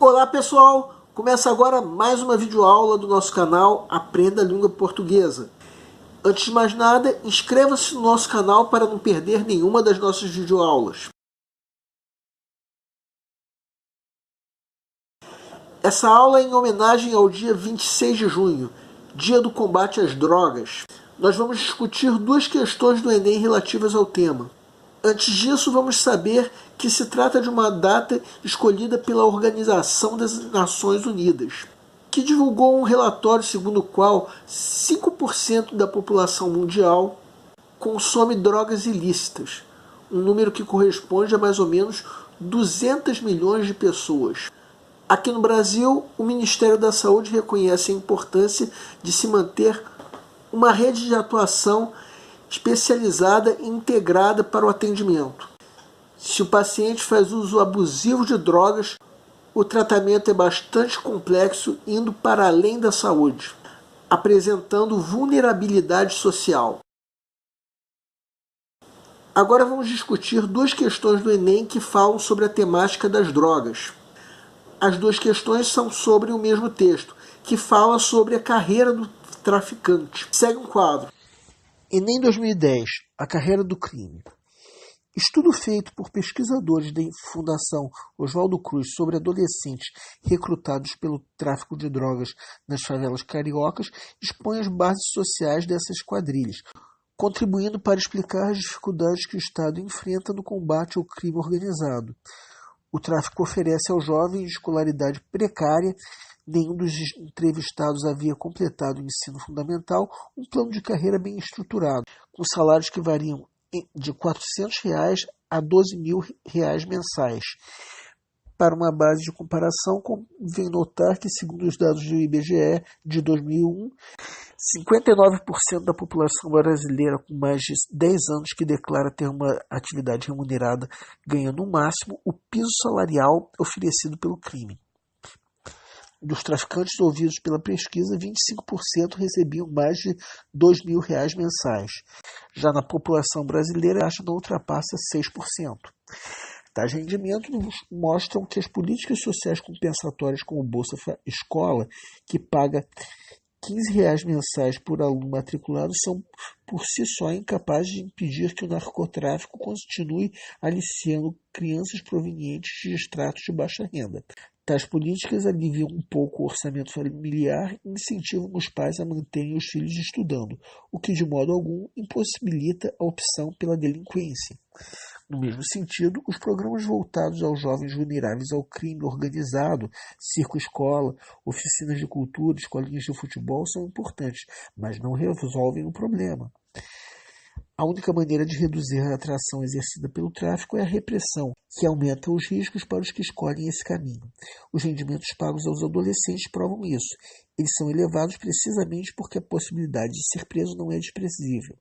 Olá pessoal, começa agora mais uma videoaula do nosso canal Aprenda a Língua Portuguesa. Antes de mais nada, inscreva-se no nosso canal para não perder nenhuma das nossas videoaulas. Essa aula é em homenagem ao dia 26 de junho, Dia do Combate às Drogas. Nós vamos discutir duas questões do Enem relativas ao tema. Antes disso, vamos saber que se trata de uma data escolhida pela Organização das Nações Unidas, que divulgou um relatório segundo o qual 5% da população mundial consome drogas ilícitas, um número que corresponde a mais ou menos 200 milhões de pessoas. Aqui no Brasil, o Ministério da Saúde reconhece a importância de se manter uma rede de atuação especializada e integrada para o atendimento. Se o paciente faz uso abusivo de drogas, o tratamento é bastante complexo, indo para além da saúde, apresentando vulnerabilidade social. Agora vamos discutir duas questões do Enem que falam sobre a temática das drogas. As duas questões são sobre o mesmo texto, que fala sobre a carreira do traficante. Segue um quadro. Enem 2010, a carreira do crime. Estudo feito por pesquisadores da Fundação Oswaldo Cruz sobre adolescentes recrutados pelo tráfico de drogas nas favelas cariocas expõe as bases sociais dessas quadrilhas, contribuindo para explicar as dificuldades que o Estado enfrenta no combate ao crime organizado. O tráfico oferece aos jovens de escolaridade precária, nenhum dos entrevistados havia completado o ensino fundamental, um plano de carreira bem estruturado, com salários que variam de R$ 400 a R$ 12.000 mensais. Para uma base de comparação, convém notar que, segundo os dados do IBGE de 2001, 59% da população brasileira com mais de 10 anos que declara ter uma atividade remunerada ganha no máximo o piso salarial oferecido pelo crime. Dos traficantes ouvidos pela pesquisa, 25% recebiam mais de R$ 2.000 mensais. Já na população brasileira, a taxa não ultrapassa 6%. Tais rendimentos mostram que as políticas sociais compensatórias como Bolsa Escola, que paga R$ 15 mensais por aluno matriculado, são por si só incapazes de impedir que o narcotráfico continue aliciando crianças provenientes de estratos de baixa renda. Tais políticas aliviam um pouco o orçamento familiar e incentivam os pais a manterem os filhos estudando, o que de modo algum impossibilita a opção pela delinquência. No mesmo sentido, os programas voltados aos jovens vulneráveis ao crime organizado, circo-escola, oficinas de cultura, escolinhas de futebol são importantes, mas não resolvem o problema. A única maneira de reduzir a atração exercida pelo tráfico é a repressão, que aumenta os riscos para os que escolhem esse caminho. Os rendimentos pagos aos adolescentes provam isso. Eles são elevados precisamente porque a possibilidade de ser preso não é desprezível.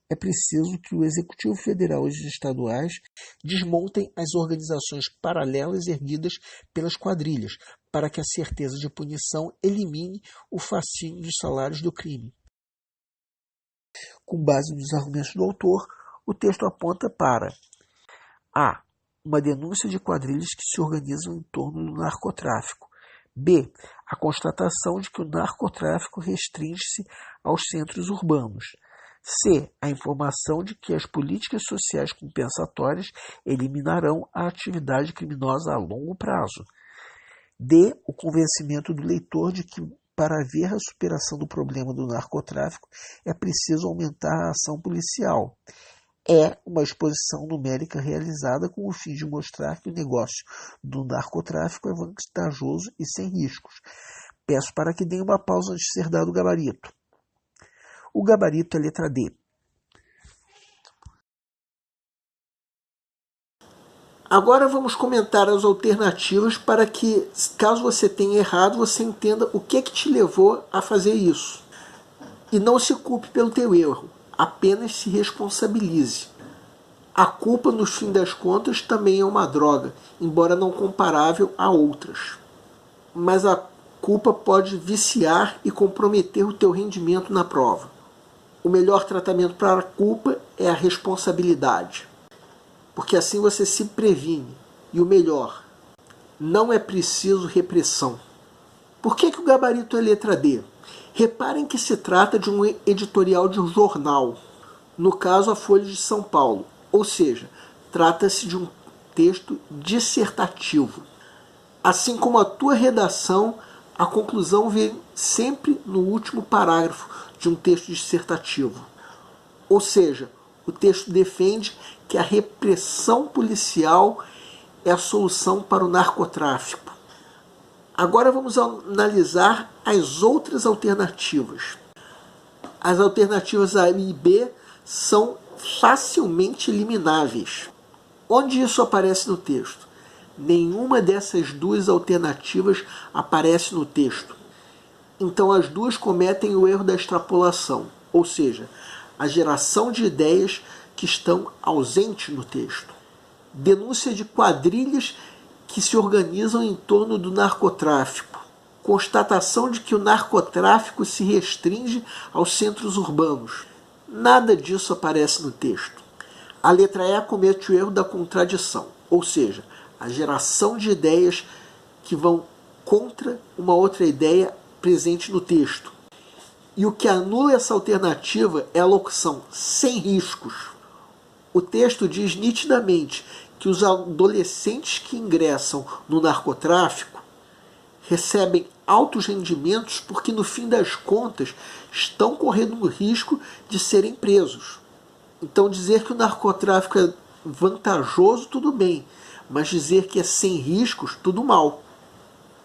É preciso que o Executivo Federal e os estaduais desmontem as organizações paralelas erguidas pelas quadrilhas, para que a certeza de punição elimine o fascínio dos salários do crime. Com base nos argumentos do autor, o texto aponta para a. Uma denúncia de quadrilhas que se organizam em torno do narcotráfico. B. A constatação de que o narcotráfico restringe-se aos centros urbanos. C. A informação de que as políticas sociais compensatórias eliminarão a atividade criminosa a longo prazo. D. O convencimento do leitor de que, para haver a superação do problema do narcotráfico, é preciso aumentar a ação policial. É uma exposição numérica realizada com o fim de mostrar que o negócio do narcotráfico é vantajoso e sem riscos. Peço para que deem uma pausa antes de ser dado o gabarito. O gabarito é a letra D. Agora vamos comentar as alternativas para que, caso você tenha errado, você entenda o que te levou a fazer isso. E não se culpe pelo teu erro, apenas se responsabilize. A culpa, no fim das contas, também é uma droga, embora não comparável a outras. Mas a culpa pode viciar e comprometer o teu rendimento na prova. O melhor tratamento para a culpa é a responsabilidade, porque assim você se previne. E o melhor, Não é preciso repressão. Por que o gabarito é letra D? Reparem que se trata de um editorial de um jornal, no caso a Folha de São Paulo, ou seja, trata-se de um texto dissertativo. Assim como a tua redação, a conclusão vem sempre no último parágrafo de um texto dissertativo. Ou seja, o texto defende que a repressão policial é a solução para o narcotráfico. Agora vamos analisar as outras alternativas. As alternativas A e B são facilmente elimináveis. Onde isso aparece no texto? Nenhuma dessas duas alternativas aparece no texto. Então as duas cometem o erro da extrapolação, ou seja, a geração de ideias que estão ausentes no texto. Denúncia de quadrilhas que se organizam em torno do narcotráfico. Constatação de que o narcotráfico se restringe aos centros urbanos. Nada disso aparece no texto. A letra E comete o erro da contradição, ou seja, a geração de ideias que vão contra uma outra ideia presente no texto. E o que anula essa alternativa é a locução sem riscos. O texto diz nitidamente que os adolescentes que ingressam no narcotráfico recebem altos rendimentos porque, no fim das contas, estão correndo o risco de serem presos. Então, dizer que o narcotráfico é vantajoso, tudo bem, mas dizer que é sem riscos, tudo mal.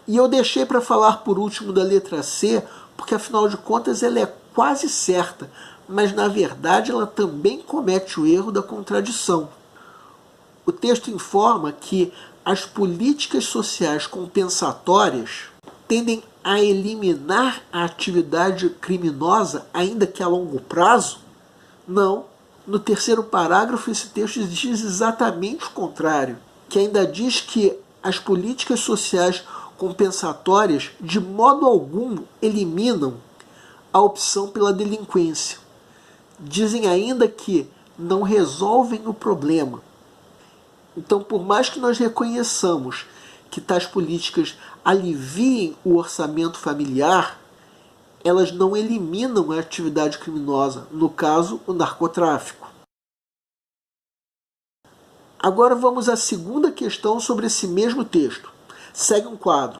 E eu deixei para falar por último da letra C, porque afinal de contas ela é quase certa, mas na verdade ela também comete o erro da contradição. O texto informa que as políticas sociais compensatórias tendem a eliminar a atividade criminosa, ainda que a longo prazo? Não. No terceiro parágrafo, esse texto diz exatamente o contrário, que ainda diz que as políticas sociais compensatórias de modo algum eliminam a opção pela delinquência. Dizem ainda que não resolvem o problema. Então, por mais que nós reconheçamos que tais políticas aliviem o orçamento familiar, elas não eliminam a atividade criminosa, no caso, o narcotráfico. Agora vamos à segunda questão sobre esse mesmo texto. Segue um quadro.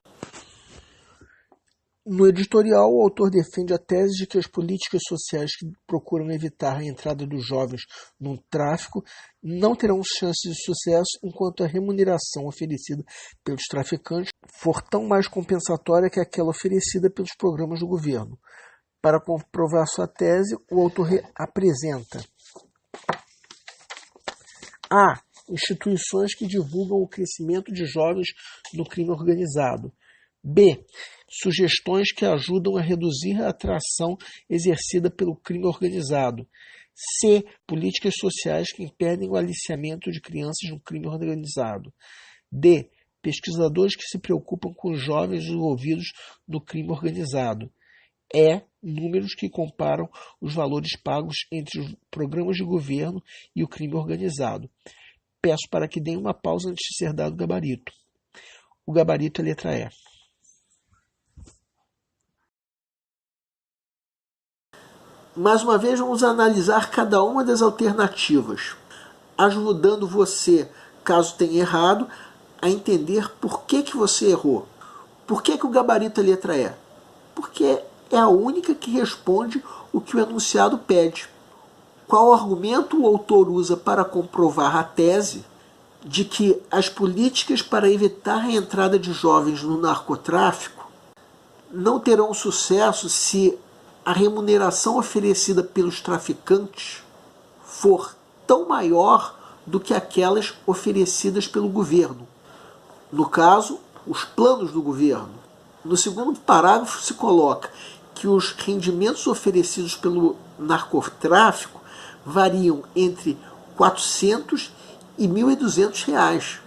No editorial, o autor defende a tese de que as políticas sociais que procuram evitar a entrada dos jovens no tráfico não terão chances de sucesso enquanto a remuneração oferecida pelos traficantes for tão mais compensatória que aquela oferecida pelos programas do governo. Para comprovar sua tese, o autor apresenta A. Instituições que divulgam o crescimento de jovens no crime organizado. B. Sugestões que ajudam a reduzir a atração exercida pelo crime organizado. C. Políticas sociais que impedem o aliciamento de crianças no crime organizado. D. Pesquisadores que se preocupam com os jovens envolvidos no crime organizado. E. Números que comparam os valores pagos entre os programas de governo e o crime organizado. Peço para que deem uma pausa antes de ser dado o gabarito. O gabarito é a letra E. Mais uma vez, vamos analisar cada uma das alternativas, ajudando você, caso tenha errado, a entender por que você errou. Por que o gabarito é a letra E? Porque é a única que responde o que o enunciado pede. Qual argumento o autor usa para comprovar a tese de que as políticas para evitar a entrada de jovens no narcotráfico não terão sucesso se a remuneração oferecida pelos traficantes for tão maior do que aquelas oferecidas pelo governo? No caso, os planos do governo. No segundo parágrafo se coloca que os rendimentos oferecidos pelo narcotráfico variam entre 400 e 1.200 reais.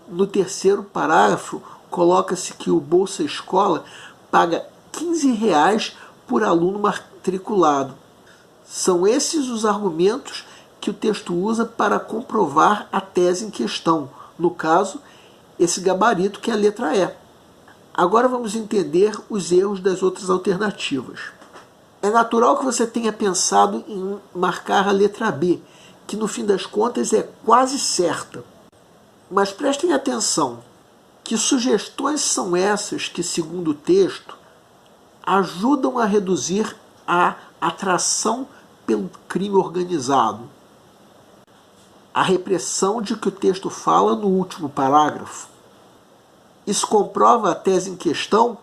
No terceiro parágrafo, coloca-se que o Bolsa Escola paga 15 reais por aluno matriculado. São esses os argumentos que o texto usa para comprovar a tese em questão. No caso, esse gabarito que é a letra E. Agora vamos entender os erros das outras alternativas. É natural que você tenha pensado em marcar a letra B, que no fim das contas é quase certa. Mas prestem atenção, que sugestões são essas que, segundo o texto, ajudam a reduzir a atração pelo crime organizado? A repressão de que o texto fala no último parágrafo. Isso comprova a tese em questão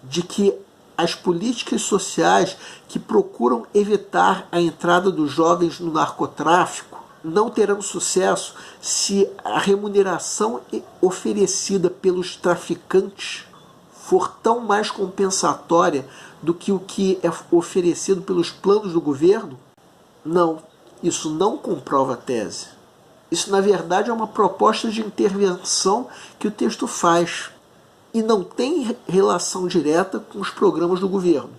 de que as políticas sociais que procuram evitar a entrada dos jovens no narcotráfico não terão sucesso se a remuneração oferecida pelos traficantes for tão mais compensatória do que o que é oferecido pelos planos do governo? Não, isso não comprova a tese. Isso, na verdade, é uma proposta de intervenção que o texto faz e não tem relação direta com os programas do governo.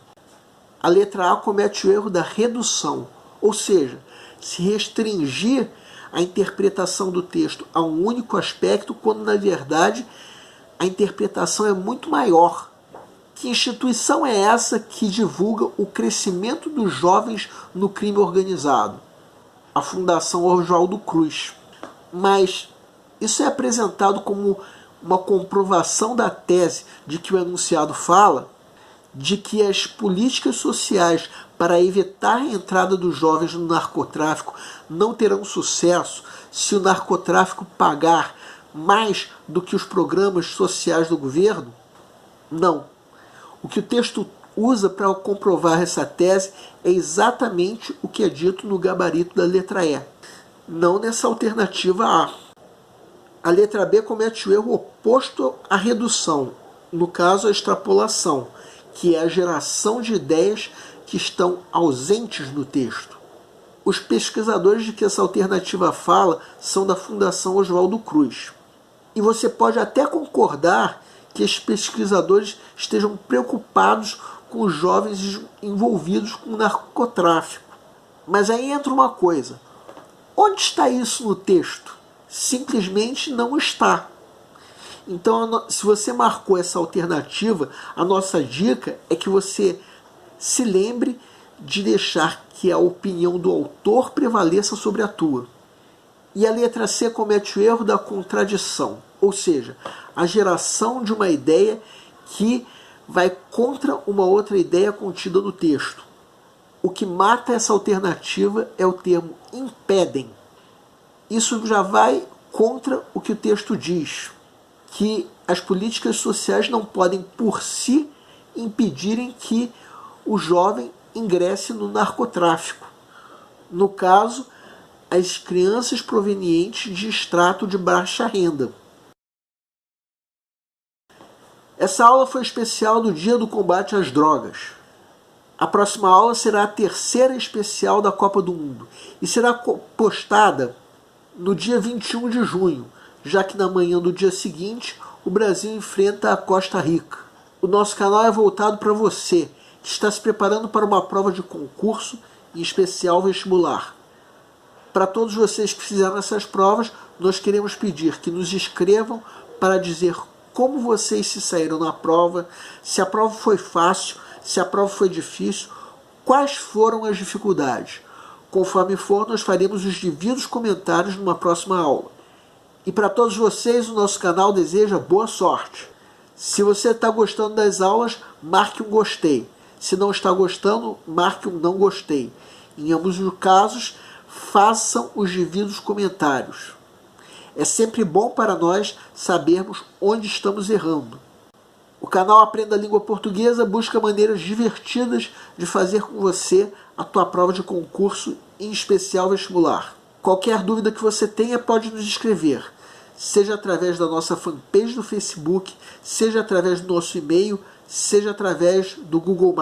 A letra A comete o erro da redução, ou seja, se restringir a interpretação do texto a um único aspecto, quando, na verdade, a interpretação é muito maior. Que instituição é essa que divulga o crescimento dos jovens no crime organizado? A Fundação Oswaldo Cruz. Mas isso é apresentado como uma comprovação da tese de que o enunciado fala, de que as políticas sociais para evitar a entrada dos jovens no narcotráfico não terão sucesso se o narcotráfico pagar mais do que os programas sociais do governo? Não. O que o texto usa para comprovar essa tese é exatamente o que é dito no gabarito da letra E, não nessa alternativa A. A letra B comete o erro oposto à redução, no caso a extrapolação, que é a geração de ideias que estão ausentes no texto. Os pesquisadores de que essa alternativa fala são da Fundação Oswaldo Cruz. E você pode até concordar que esses pesquisadores estejam preocupados com os jovens envolvidos com o narcotráfico. Mas aí entra uma coisa. Onde está isso no texto? Simplesmente não está. Então, se você marcou essa alternativa, a nossa dica é que você se lembre de deixar que a opinião do autor prevaleça sobre a tua. E a letra C comete o erro da contradição, ou seja, a geração de uma ideia que vai contra uma outra ideia contida no texto. O que mata essa alternativa é o termo impedem. Isso já vai contra o que o texto diz, que as políticas sociais não podem por si impedirem que o jovem ingresse no narcotráfico. No caso, as crianças provenientes de extrato de baixa renda. Essa aula foi especial do Dia do Combate às Drogas. A próxima aula será a terceira especial da Copa do Mundo e será postada no dia 21 de junho, já que na manhã do dia seguinte o Brasil enfrenta a Costa Rica. O nosso canal é voltado para você que está se preparando para uma prova de concurso, em especial vestibular. Para todos vocês que fizeram essas provas, nós queremos pedir que nos escrevam para dizer como vocês se saíram na prova, se a prova foi fácil, se a prova foi difícil, quais foram as dificuldades. Conforme for, nós faremos os devidos comentários numa próxima aula. E para todos vocês, o nosso canal deseja boa sorte. Se você está gostando das aulas, marque um gostei. Se não está gostando, marque um não gostei. Em ambos os casos, façam os devidos comentários. É sempre bom para nós sabermos onde estamos errando. O canal Aprenda a Língua Portuguesa busca maneiras divertidas de fazer com você a tua prova de concurso, em especial vestibular. Qualquer dúvida que você tenha pode nos escrever, seja através da nossa fanpage no Facebook, seja através do nosso e-mail, seja através do Google+.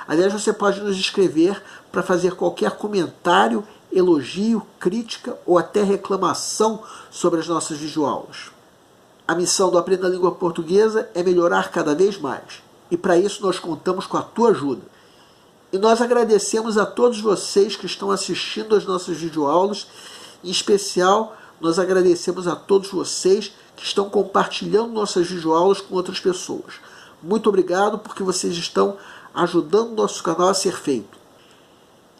Aliás, você pode nos escrever para fazer qualquer comentário, elogio, crítica ou até reclamação sobre as nossas videoaulas. A missão do Aprenda a Língua Portuguesa é melhorar cada vez mais. E para isso nós contamos com a tua ajuda. E nós agradecemos a todos vocês que estão assistindo às nossas videoaulas. Em especial, nós agradecemos a todos vocês que estão compartilhando nossas videoaulas com outras pessoas. Muito obrigado porque vocês estão ajudando o nosso canal a ser feito.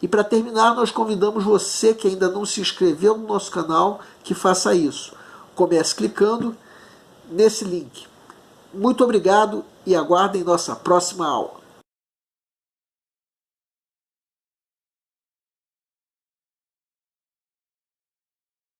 E para terminar, nós convidamos você que ainda não se inscreveu no nosso canal que faça isso. Comece clicando nesse link. Muito obrigado e aguardem nossa próxima aula.